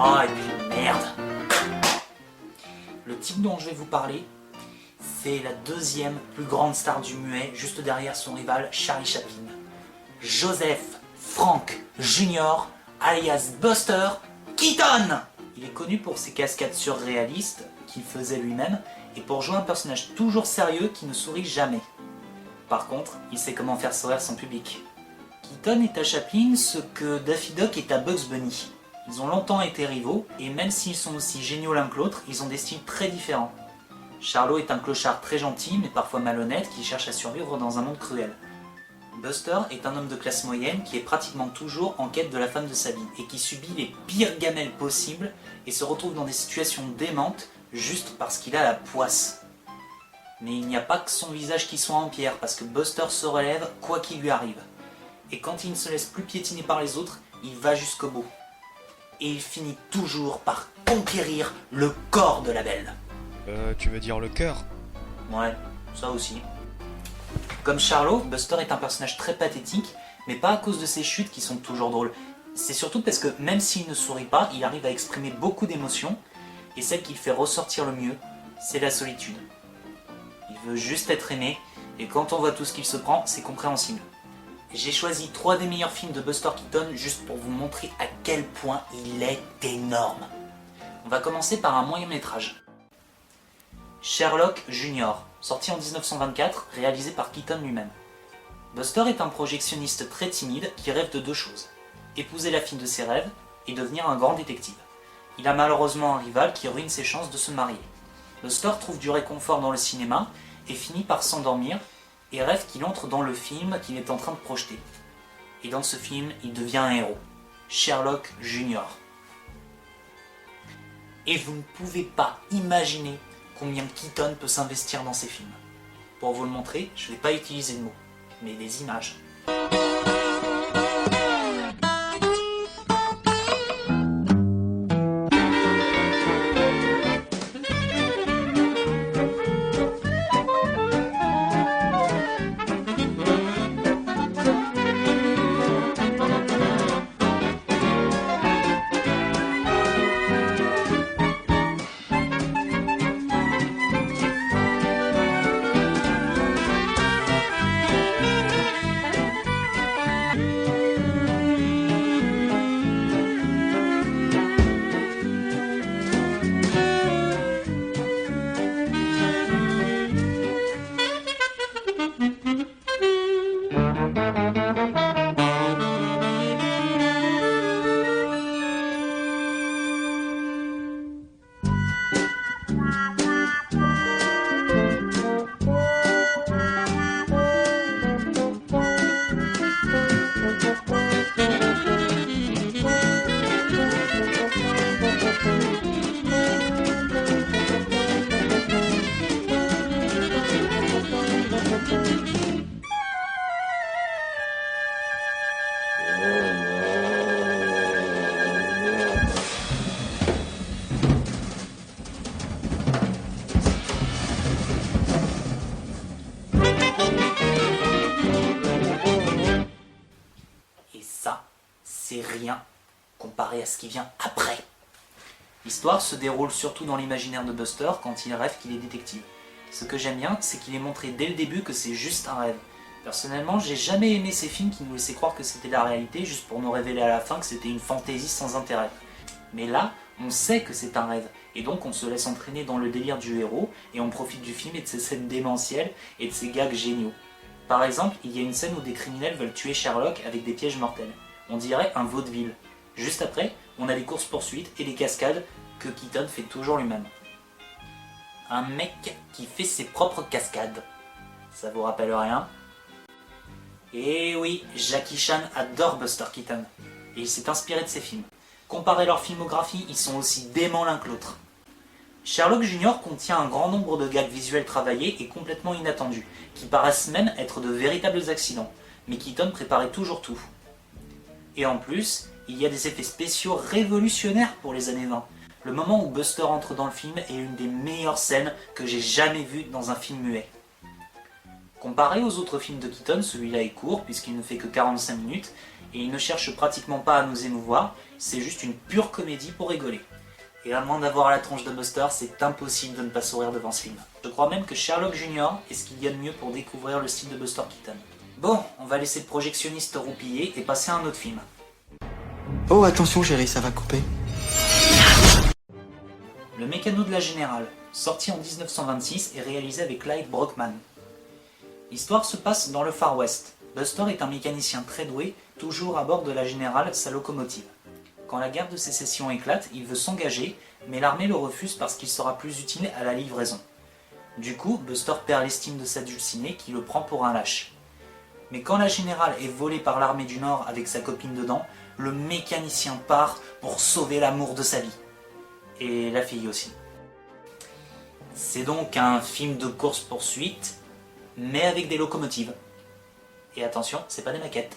Oh, et puis merde. Le type dont je vais vous parler, c'est la deuxième plus grande star du muet, juste derrière son rival Charlie Chaplin. Joseph Frank Jr., alias Buster Keaton. Il est connu pour ses cascades surréalistes qu'il faisait lui-même et pour jouer un personnage toujours sérieux qui ne sourit jamais. Par contre, il sait comment faire sourire son public. Keaton est à Chaplin ce que Daffy Duck est à Bugs Bunny. Ils ont longtemps été rivaux et même s'ils sont aussi géniaux l'un que l'autre, ils ont des styles très différents. Charlot est un clochard très gentil mais parfois malhonnête qui cherche à survivre dans un monde cruel. Buster est un homme de classe moyenne qui est pratiquement toujours en quête de la femme de sa vie et qui subit les pires gamelles possibles et se retrouve dans des situations démentes juste parce qu'il a la poisse. Mais il n'y a pas que son visage qui soit en pierre parce que Buster se relève quoi qu'il lui arrive. Et quand il ne se laisse plus piétiner par les autres, il va jusqu'au bout. Et il finit toujours par conquérir le corps de la belle. Tu veux dire le cœur? Ouais, ça aussi. Comme Charlot, Buster est un personnage très pathétique, mais pas à cause de ses chutes qui sont toujours drôles. C'est surtout parce que même s'il ne sourit pas, il arrive à exprimer beaucoup d'émotions, et celle qui le fait ressortir le mieux, c'est la solitude. Il veut juste être aimé, et quand on voit tout ce qu'il se prend, c'est compréhensible. J'ai choisi 3 des meilleurs films de Buster Keaton juste pour vous montrer à quel point il est énorme. On va commencer par un moyen métrage. Sherlock Jr., sorti en 1924, réalisé par Keaton lui-même. Buster est un projectionniste très timide qui rêve de 2 choses. Épouser la fille de ses rêves et devenir un grand détective. Il a malheureusement un rival qui ruine ses chances de se marier. Buster trouve du réconfort dans le cinéma et finit par s'endormir et rêve qu'il entre dans le film qu'il est en train de projeter. Et dans ce film, il devient un héros, Sherlock Jr. Et vous ne pouvez pas imaginer combien Keaton peut s'investir dans ses films. Pour vous le montrer, je ne vais pas utiliser de mots, mais des images. C'est rien comparé à ce qui vient après. L'histoire se déroule surtout dans l'imaginaire de Buster quand il rêve qu'il est détective. Ce que j'aime bien, c'est qu'il est montré dès le début que c'est juste un rêve. Personnellement, j'ai jamais aimé ces films qui nous laissaient croire que c'était la réalité juste pour nous révéler à la fin que c'était une fantaisie sans intérêt. Mais là, on sait que c'est un rêve, et donc on se laisse entraîner dans le délire du héros, et on profite du film et de ses scènes démentielles et de ses gags géniaux. Par exemple, il y a une scène où des criminels veulent tuer Sherlock avec des pièges mortels. On dirait un vaudeville. Juste après, on a des courses-poursuites et des cascades que Keaton fait toujours lui-même. Un mec qui fait ses propres cascades. Ça vous rappelle rien? Et oui, Jackie Chan adore Buster Keaton, et il s'est inspiré de ses films. Comparez leur filmographie, ils sont aussi déments l'un que l'autre. Sherlock Jr. contient un grand nombre de gags visuels travaillés et complètement inattendus, qui paraissent même être de véritables accidents, mais Keaton préparait toujours tout. Et en plus, il y a des effets spéciaux révolutionnaires pour les années 20. Le moment où Buster entre dans le film est une des meilleures scènes que j'ai jamais vues dans un film muet. Comparé aux autres films de Keaton, celui-là est court puisqu'il ne fait que 45 minutes, et il ne cherche pratiquement pas à nous émouvoir, c'est juste une pure comédie pour rigoler. Et à moins d'avoir la tronche de Buster, c'est impossible de ne pas sourire devant ce film. Je crois même que Sherlock Junior est ce qu'il y a de mieux pour découvrir le style de Buster Keaton. Bon, on va laisser le projectionniste roupiller et passer à un autre film. Oh, attention chérie, ça va couper. Le Mécano de la Générale, sorti en 1926 et réalisé avec Clyde Brockman. L'histoire se passe dans le Far West. Buster est un mécanicien très doué, toujours à bord de la Générale, sa locomotive. Quand la guerre de sécession éclate, il veut s'engager, mais l'armée le refuse parce qu'il sera plus utile à la livraison. Du coup, Buster perd l'estime de sa dulcinée qui le prend pour un lâche. Mais quand la Générale est volée par l'armée du Nord avec sa copine dedans, le mécanicien part pour sauver l'amour de sa vie. Et la fille aussi. C'est donc un film de course-poursuite, mais avec des locomotives. Et attention, c'est pas des maquettes.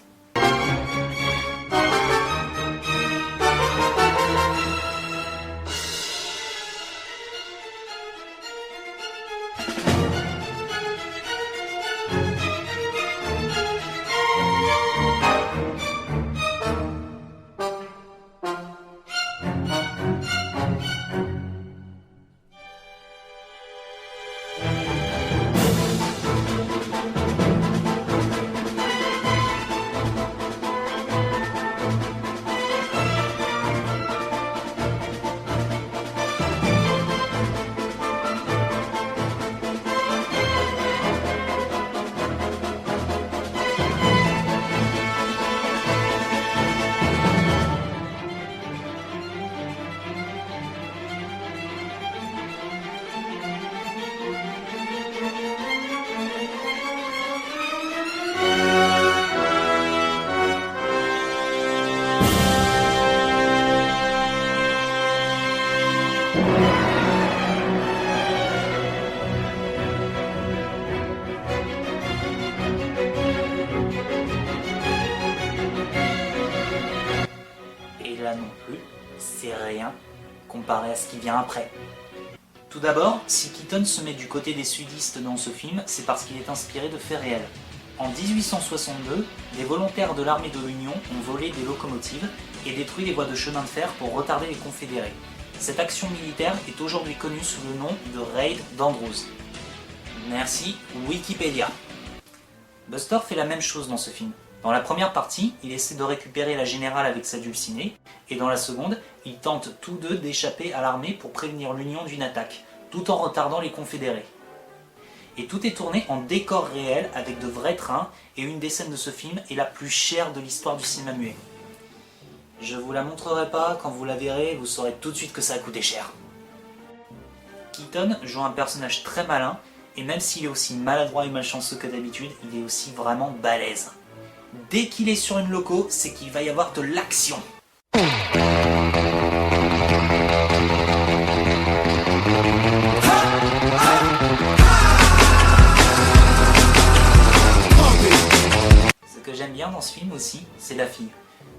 Et là non plus, c'est rien comparé à ce qui vient après. Tout d'abord, si Keaton se met du côté des sudistes dans ce film, c'est parce qu'il est inspiré de faits réels. En 1862, des volontaires de l'armée de l'Union ont volé des locomotives et détruit les voies de chemin de fer pour retarder les Confédérés. Cette action militaire est aujourd'hui connue sous le nom de Raid d'Andrews. Merci Wikipédia. Buster fait la même chose dans ce film. Dans la première partie, il essaie de récupérer la Générale avec sa dulcinée, et dans la seconde, ils tentent tous deux d'échapper à l'armée pour prévenir l'Union d'une attaque, tout en retardant les Confédérés. Et tout est tourné en décor réel avec de vrais trains, et une des scènes de ce film est la plus chère de l'histoire du cinéma muet. Je vous la montrerai pas, quand vous la verrez, vous saurez tout de suite que ça a coûté cher. Keaton joue un personnage très malin, et même s'il est aussi maladroit et malchanceux que d'habitude, il est aussi vraiment balèze. Dès qu'il est sur une loco, c'est qu'il va y avoir de l'action. Ce que j'aime bien dans ce film aussi, c'est la fille.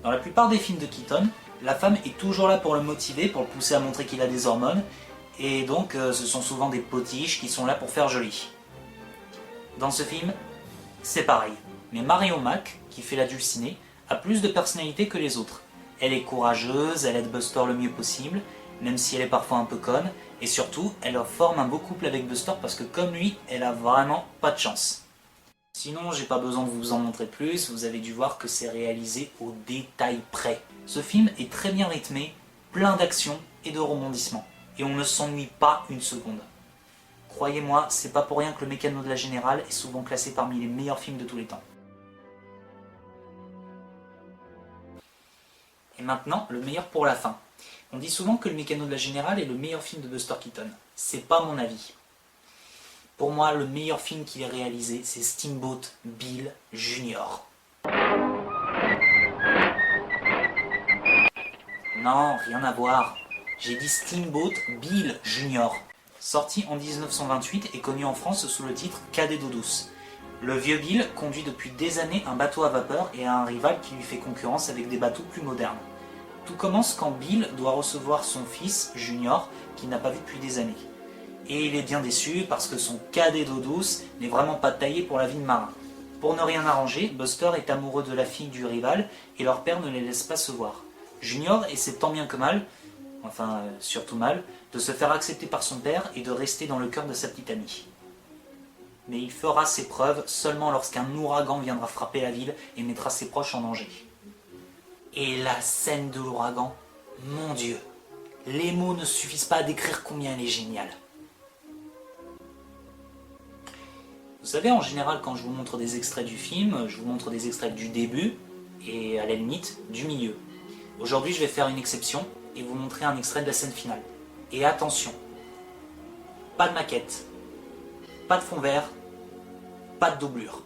Dans la plupart des films de Keaton, la femme est toujours là pour le motiver, pour le pousser à montrer qu'il a des hormones, et donc ce sont souvent des potiches qui sont là pour faire joli. Dans ce film, c'est pareil. Mais Marion Mac, qui fait la dulcinée, a plus de personnalité que les autres. Elle est courageuse, elle aide Buster le mieux possible, même si elle est parfois un peu conne, et surtout, elle forme un beau couple avec Buster parce que comme lui, elle a vraiment pas de chance. Sinon, j'ai pas besoin de vous en montrer plus, vous avez dû voir que c'est réalisé au détail près. Ce film est très bien rythmé, plein d'action et de rebondissements, et on ne s'ennuie pas une seconde. Croyez-moi, c'est pas pour rien que le Mécano de la Générale est souvent classé parmi les meilleurs films de tous les temps. Et maintenant, le meilleur pour la fin. On dit souvent que le Mécano de la Générale est le meilleur film de Buster Keaton. C'est pas mon avis. Pour moi, le meilleur film qu'il ait réalisé, c'est Steamboat Bill Jr. Non, rien à voir. J'ai dit Steamboat Bill Jr. Sorti en 1928 et connu en France sous le titre Cadet d'eau douce. Le vieux Bill conduit depuis des années un bateau à vapeur et a un rival qui lui fait concurrence avec des bateaux plus modernes. Tout commence quand Bill doit recevoir son fils, Junior, qu'il n'a pas vu depuis des années. Et il est bien déçu parce que son cadet d'eau douce n'est vraiment pas taillé pour la vie de marin. Pour ne rien arranger, Buster est amoureux de la fille du rival et leur père ne les laisse pas se voir. Junior essaie tant bien que mal, surtout mal, de se faire accepter par son père et de rester dans le cœur de sa petite amie. Mais il fera ses preuves seulement lorsqu'un ouragan viendra frapper la ville et mettra ses proches en danger. Et la scène de l'ouragan, mon Dieu, les mots ne suffisent pas à décrire combien elle est géniale. Vous savez, en général, quand je vous montre des extraits du film, je vous montre des extraits du début et à la limite du milieu. Aujourd'hui, je vais faire une exception et vous montrer un extrait de la scène finale. Et attention, pas de maquette, pas de fond vert, pas de doublure.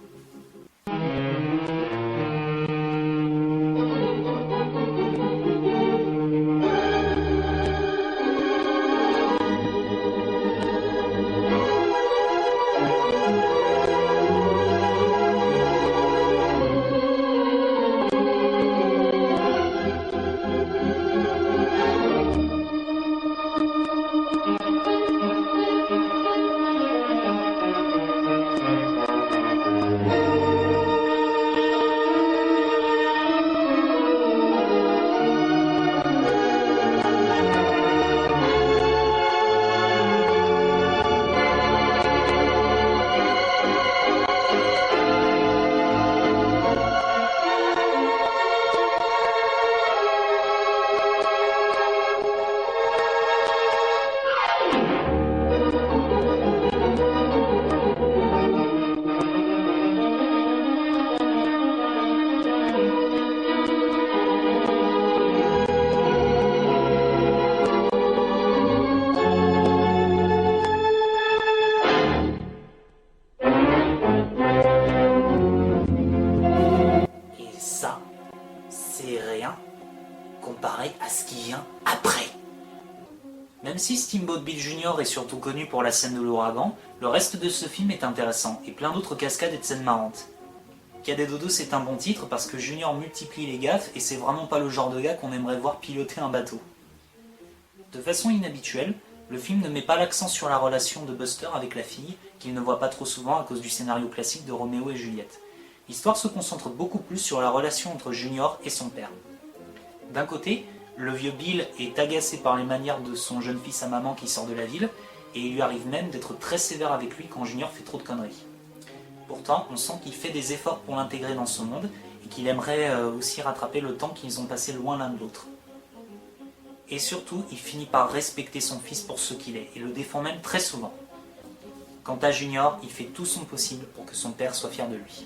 Et ça, c'est rien comparé à ce qui vient après. Même si Steamboat Bill Jr. est surtout connu pour la scène de l'ouragan, le reste de ce film est intéressant et plein d'autres cascades et de scènes marrantes. Cadet Dodo, c'est un bon titre parce que Junior multiplie les gaffes et c'est vraiment pas le genre de gars qu'on aimerait voir piloter un bateau. De façon inhabituelle, le film ne met pas l'accent sur la relation de Buster avec la fille, qu'il ne voit pas trop souvent à cause du scénario classique de Roméo et Juliette. L'histoire se concentre beaucoup plus sur la relation entre Junior et son père. D'un côté, le vieux Bill est agacé par les manières de son jeune fils à maman qui sort de la ville, et il lui arrive même d'être très sévère avec lui quand Junior fait trop de conneries. Pourtant, on sent qu'il fait des efforts pour l'intégrer dans ce monde, et qu'il aimerait aussi rattraper le temps qu'ils ont passé loin l'un de l'autre. Et surtout, il finit par respecter son fils pour ce qu'il est, et le défend même très souvent. Quant à Junior, il fait tout son possible pour que son père soit fier de lui.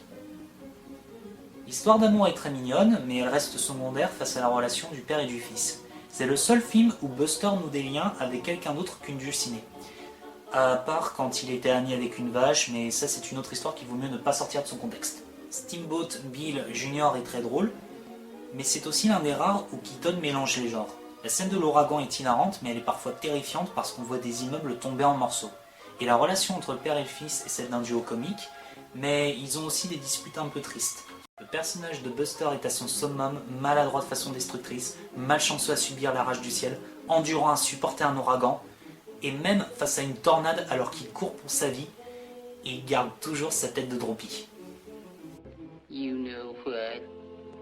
L'histoire d'amour est très mignonne, mais elle reste secondaire face à la relation du père et du fils. C'est le seul film où Buster noue des liens avec quelqu'un d'autre qu'une dulcinée. À part quand il était ami avec une vache, mais ça c'est une autre histoire qu'il vaut mieux ne pas sortir de son contexte. Steamboat Bill Jr. est très drôle, mais c'est aussi l'un des rares où Keaton mélange les genres. La scène de l'ouragan est hilarante, mais elle est parfois terrifiante parce qu'on voit des immeubles tomber en morceaux. Et la relation entre le père et le fils est celle d'un duo comique, mais ils ont aussi des disputes un peu tristes. Le personnage de Buster est à son summum, maladroit de façon destructrice, malchanceux à subir la rage du ciel, endurant à supporter un ouragan, et même face à une tornade alors qu'il court pour sa vie, il garde toujours sa tête de Droopy. You know what?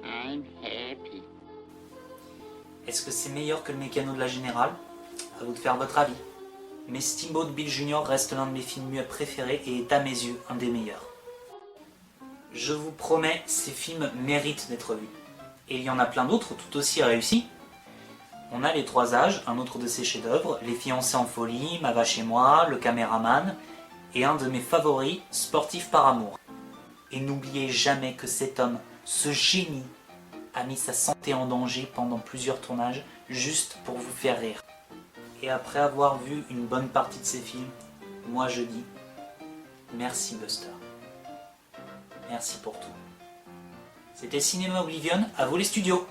I'm happy. Est-ce que c'est meilleur que le mécano de la Générale? À vous de faire votre avis. Mais Steamboat Bill Jr. reste l'un de mes films muets préférés et est à mes yeux un des meilleurs. Je vous promets, ces films méritent d'être vus. Et il y en a plein d'autres tout aussi réussis. On a Les Trois Âges, un autre de ses chefs-d'œuvre, Les Fiancés en folie, Ma vache et moi, Le Caméraman, et un de mes favoris, Sportif par amour. Et n'oubliez jamais que cet homme, ce génie, a mis sa santé en danger pendant plusieurs tournages, juste pour vous faire rire. Et après avoir vu une bonne partie de ses films, moi je dis, merci Buster. Merci pour tout. C'était Cinéma Oblivion, à vous les studios.